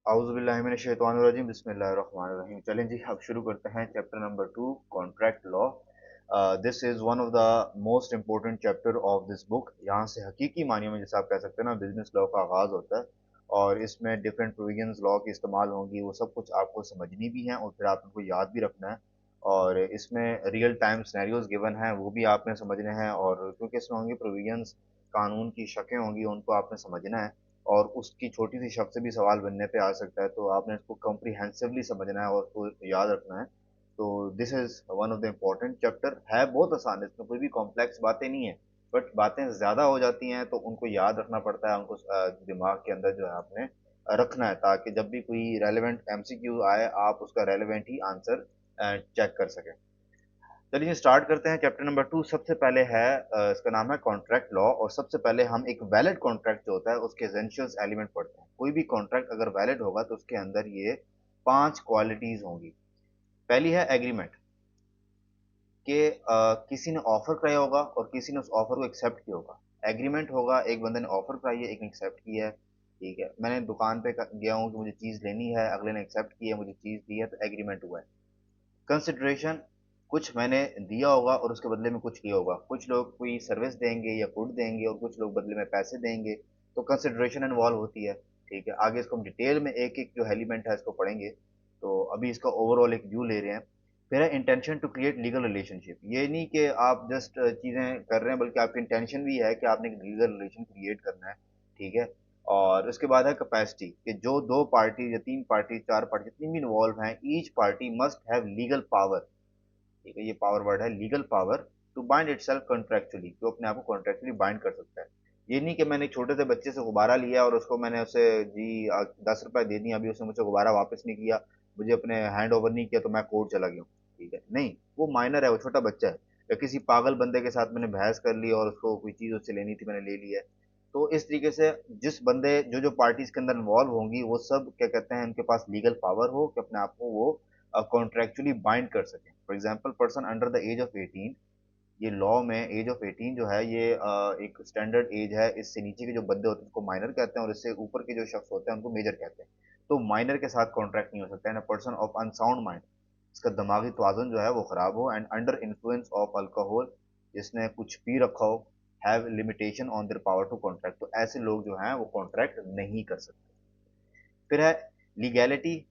औज़ुबिल्लाहिमिनश्शैतानिर्रजीम बिस्मिल्लाहिर्रहमानिर्रहीम। चलें जी, अब शुरू करते हैं chapter number 2, contract law. This is one of the most important chapter of this book. यहाँ से हकीकी मानियों में, जैसे आप कह सकते हैं ना, बिजनेस लॉ का आगाज़ होता है और इसमें डिफरेंट प्रोविजंस लॉ की इस्तेमाल होंगी। वो सब कुछ आपको समझनी भी है और फिर आप उनको याद भी रखना है। और इसमें रियल टाइम सिनेरियोज गिवन हैं, वो भी आपने समझने हैं। और क्योंकि इसमें होंगे प्रोविजंस, कानून की शकें होंगी, उनको आपने समझना है। और उसकी छोटी सी शब्द से भी सवाल बनने पे आ सकता है, तो आपने इसको कॉम्प्रिहेंसिवली समझना है और उसको याद रखना है। तो this is one of the important chapter. है बहुत आसान, इसमें कोई भी कॉम्प्लेक्स बातें नहीं है, बट बातें ज़्यादा हो जाती हैं तो उनको याद रखना पड़ता है, उनको दिमाग के अंदर जो है आपने रखना है, ताकि जब भी कोई रेलेवेंट एमसीक्यू आए आप उसका रेलेवेंट ही आंसर चेक कर सकें। चलिए स्टार्ट करते हैं चैप्टर नंबर 2। सबसे पहले है इसका नाम है कॉन्ट्रैक्ट लॉ। और सबसे पहले हम एक वैलिड कॉन्ट्रैक्ट जो होता है उसके एसेंशियल्स एलिमेंट पढ़ते हैं। कोई भी कॉन्ट्रैक्ट अगर वैलिड होगा तो उसके अंदर ये 5 क्वालिटीज होंगी। पहली है एग्रीमेंट, कि किसी ने ऑफर कराया होगा और किसी ने उस ऑफर को एक्सेप्ट किया होगा। एग्रीमेंट होगा, एक बंदे ने ऑफर कराई है, एक ने एक्सेप्ट किया है। ठीक है, मैंने दुकान पे गया हूँ कि मुझे चीज़ लेनी है, अगले ने एक्सेप्ट किया, मुझे चीज़ दी है, तो एग्रीमेंट हुआ है। कंसिडरेशन, कुछ मैंने दिया होगा और उसके बदले में कुछ लिया होगा। कुछ लोग कोई सर्विस देंगे या गुड देंगे और कुछ लोग बदले में पैसे देंगे, तो कंसिडरेशन इन्वॉल्व होती है। ठीक है, आगे इसको हम डिटेल में एक एक जो एलिमेंट है इसको पढ़ेंगे। तो अभी इसका ओवरऑल एक व्यू ले रहे हैं। फिर है intention to create legal relationship. ये नहीं कि आप जस्ट चीज़ें कर रहे हैं, बल्कि आपकी इंटेंशन भी है कि आपने एक लीगल रिलेशन क्रिएट करना है। ठीक है। और उसके बाद है कैपेसिटी, कि जो दो पार्टी या तीन पार्टी चार पार्टी जितनी भी इन्वॉल्व हैं, each party must have legal power. ठीक है, ये पावर वर्ड है, legal power to bind itself contractually, जो अपने आप को कॉन्ट्रेक्चुअली बाइंड कर सकता है। ये नहीं कि मैंने एक छोटे से बच्चे से गुब्बारा लिया और उसको मैंने उसे जी 10 रुपए दे दिए, अभी उसने मुझे गुब्बारा वापस नहीं किया, मुझे अपने हैंड ओवर नहीं किया, तो मैं कोर्ट चला गया हूँ। ठीक है, नहीं, वो माइनर है, वो छोटा बच्चा है। या किसी पागल बंदे के साथ मैंने बहस कर ली और उसको कोई चीज़ उससे लेनी थी, मैंने ले ली है। तो इस तरीके से जिस बंदे जो जो पार्टीज के अंदर इन्वॉल्व होंगी, वो सब क्या कहते हैं, उनके पास लीगल पावर हो कि अपने आप को वो कॉन्ट्रेक्चुअली बाइंड कर सकें। For example, person under the age of 18, ये लॉ में एज ऑफ 18 जो है ये एक स्टैंडर्ड एज है। इससे नीचे के जो बंदे होते हैं उनको माइनर कहते हैं और इससे ऊपर के जो शख्स होते हैं उनको मेजर कहते हैं। तो माइनर के साथ कॉन्ट्रैक्ट नहीं हो सकता है। पर्सन ऑफ अनसाउंड माइंड, इसका दिमागी तवाज़ुन जो है वो खराब हो, and under influence of alcohol, जिसने कुछ पी रखा हो, have limitation on their power to contract, तो ऐसे लोग जो हैं वो कॉन्ट्रैक्ट नहीं कर सकते। फिर है लीगैलिटी,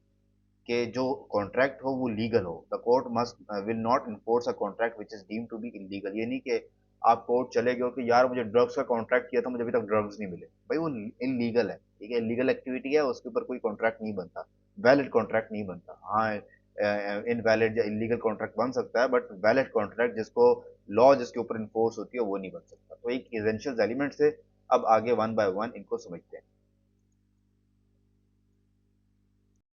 कि जो कॉन्ट्रैक्ट हो वो लीगल हो। The court must will not enforce a contract which is deemed to be illegal. ये नहीं कि आप कोर्ट चले गए हो कि यार मुझे ड्रग्स का कॉन्ट्रैक्ट किया था, मुझे अभी तक ड्रग्स नहीं मिले, भाई वो इलीगल है। ठीक है, इलीगल एक्टिविटी है, उसके ऊपर कोई कॉन्ट्रैक्ट नहीं बनता, वैलिड कॉन्ट्रैक्ट नहीं बनता। हाँ, इनवैलिड या इलीगल कॉन्ट्रैक्ट बन सकता है, बट वैलिड कॉन्ट्रैक्ट जिसको लॉ जिसके ऊपर इन्फोर्स होती है वो नहीं बन सकता। तो एक इसेंशियल एलिमेंट से अब आगे वन बाय वन इनको समझते हैं।